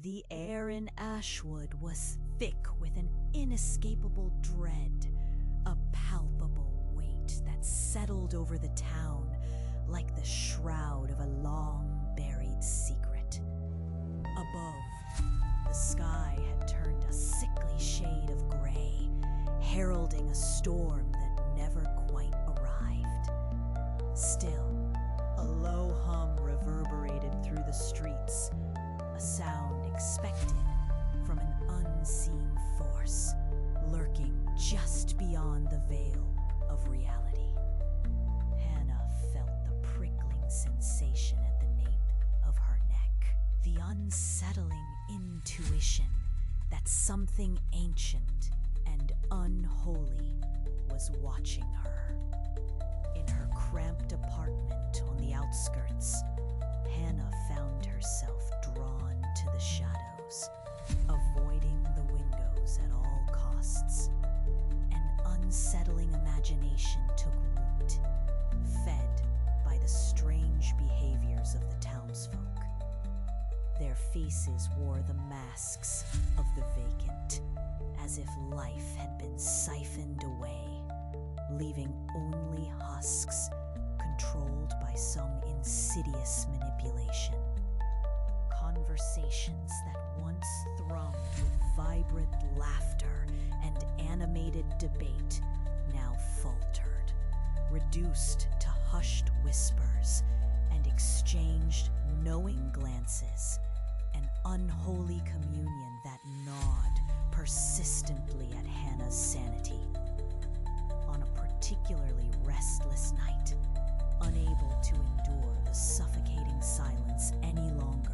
The air in Ashwood was thick with an inescapable dread, a palpable weight that settled over the town like the shroud of a long-buried secret. Above, the sky had turned a sickly shade of gray, heralding a storm that never quite arrived. Still, a low hum reverberated through the streets, a sound expected from an unseen force lurking just beyond the veil of reality. Hannah felt the prickling sensation at the nape of her neck, the unsettling intuition that something ancient and unholy was watching her. In her cramped apartment on the outskirts, Hannah found herself drawn to the shadows, avoiding the windows at all costs. An unsettling imagination took root, fed by the strange behaviors of the townsfolk. Their faces wore the masks of the vacant, as if life had been siphoned away, leaving only husks controlled by some insidious manipulation. Conversations that once thrummed with vibrant laughter and animated debate now faltered, reduced to hushed whispers and exchanged knowing glances, an unholy communion that gnawed persistently at Hannah's sanity. On a particularly restless night, unable to endure the suffocating silence any longer,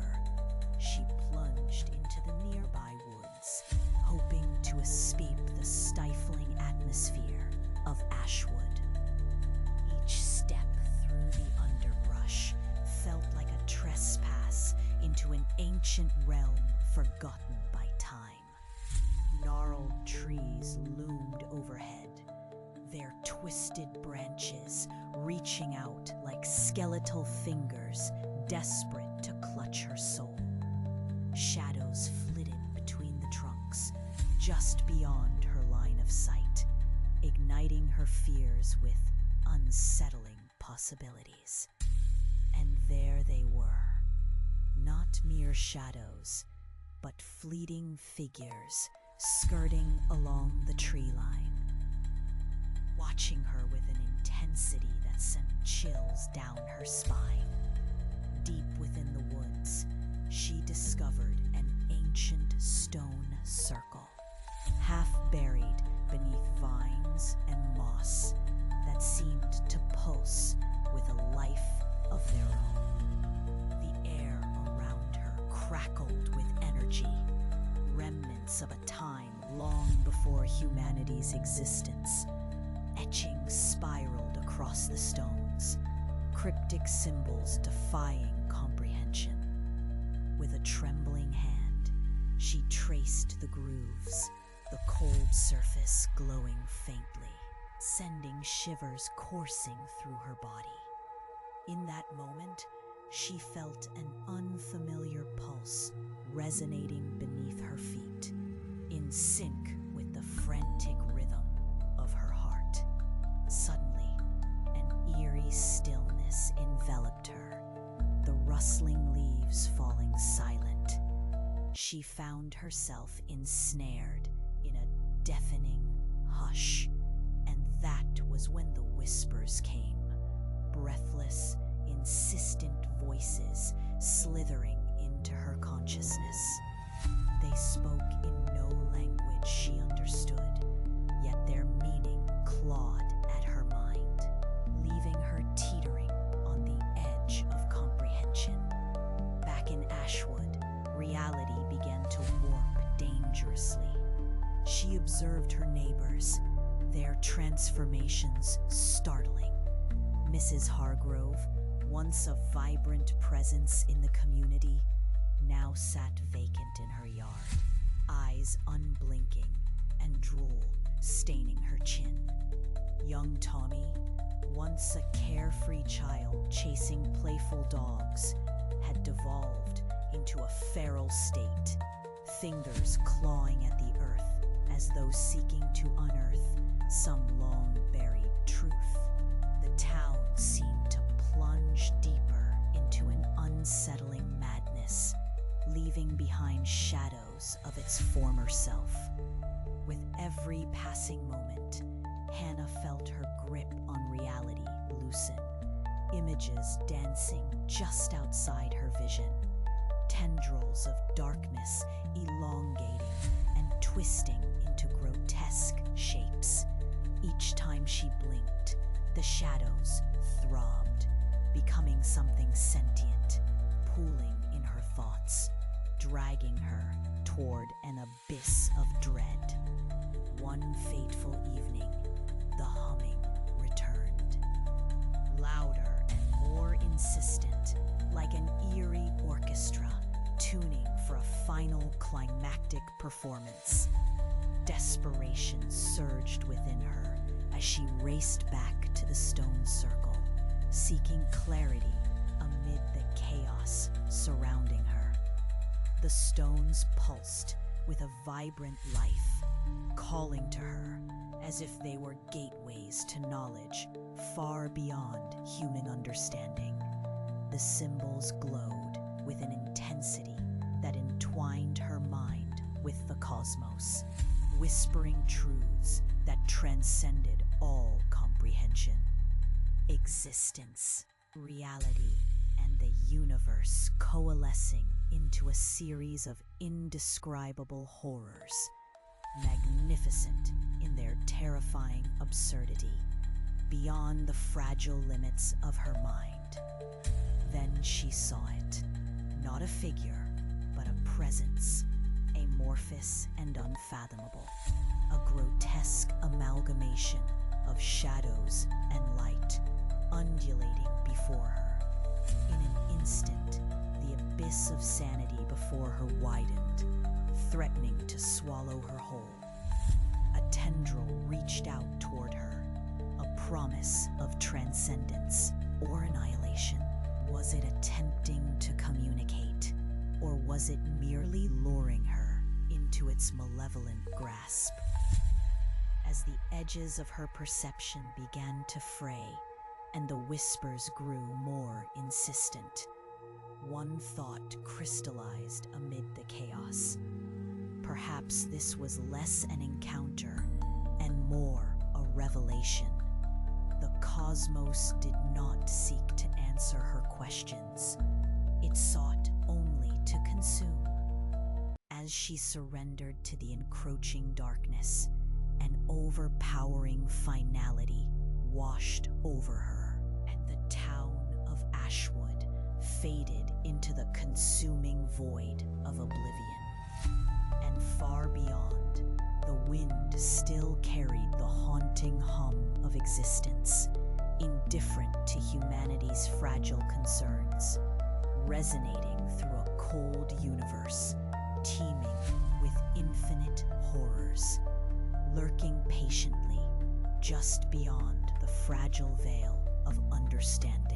she plunged into the nearby woods, hoping to escape the stifling atmosphere of Ashwood. Each step through the underbrush felt like a trespass into an ancient realm forgotten by time. Gnarled trees loomed overhead, their twisted branches reaching out like skeletal fingers desperate to clutch her soul. Shadows flitted between the trunks, just beyond her line of sight, igniting her fears with unsettling possibilities. And there they were, not mere shadows, but fleeting figures skirting along the tree line. Watching her with an intensity that sent chills down her spine. Deep within the woods, she discovered an ancient stone circle, half buried beneath vines and moss that seemed to pulse with a life of their own. The air around her crackled with energy, remnants of a time long before humanity's existence. Etchings spiraled across the stones, cryptic symbols defying comprehension. With a trembling hand, she traced the grooves, the cold surface glowing faintly, sending shivers coursing through her body. In that moment, she felt an unfamiliar pulse resonating beneath her feet, in sync with the frantic rhythm of her heart. Suddenly, an eerie stillness enveloped her, the rustling leaves falling silent. She found herself ensnared in a deafening hush, and that was when the whispers came, breathless, insistent voices slithering into her consciousness. They spoke in no language she understood, yet their meaning clawed at her mind, leaving her teetering on the edge of comprehension. Back in Ashwood, reality began to warp dangerously. She observed her neighbors, their transformations startling. Mrs. Hargrove, once a vibrant presence in the community, now sat vacant in her yard, eyes unblinking and drool staining her chin. Young Tommy, once a carefree child chasing playful dogs, had devolved into a feral state, though seeking to unearth some long-buried truth. The town seemed to plunge deeper into an unsettling madness, leaving behind shadows of its former self. With every passing moment, Hannah felt her grip on reality loosen, images dancing just outside her vision, tendrils of darkness elongating and twisting into grotesque shapes. Each time she blinked, the shadows throbbed, becoming something sentient, pooling in her thoughts, dragging her toward an abyss of dread. One fateful evening, the humming returned, louder and more insistent, like an eerie orchestra tuning for a final climactic performance. Desperation surged within her as she raced back to the stone circle, seeking clarity amid the chaos surrounding her. The stones pulsed with a vibrant life, calling to her as if they were gateways to knowledge far beyond human understanding. The symbols glowed with an intensity that entwined her mind with the cosmos, whispering truths that transcended all comprehension. Existence, reality, and the universe coalescing into a series of indescribable horrors, magnificent in their terrifying absurdity, beyond the fragile limits of her mind. Then she saw it, not a figure, but a presence, amorphous and unfathomable, a grotesque amalgamation of shadows and light, undulating before her. In an instant, the abyss of sanity before her widened, threatening to swallow her whole. A tendril reached out toward her, a promise of transcendence or annihilation. Was it attempting to communicate, or was it merely luring her into its malevolent grasp? As the edges of her perception began to fray, and the whispers grew more insistent, one thought crystallized amid the chaos. Perhaps this was less an encounter and more a revelation. The cosmos did not seek to answer her questions. It sought only to consume. As she surrendered to the encroaching darkness, an overpowering finality washed over her, and the town of Ashwood faded into the consuming void of oblivion. And far beyond, the wind still carried the haunting hum of existence, indifferent to humanity's fragile concerns, resonating through a cold universe, teeming with infinite horrors, lurking patiently just beyond the fragile veil of understanding.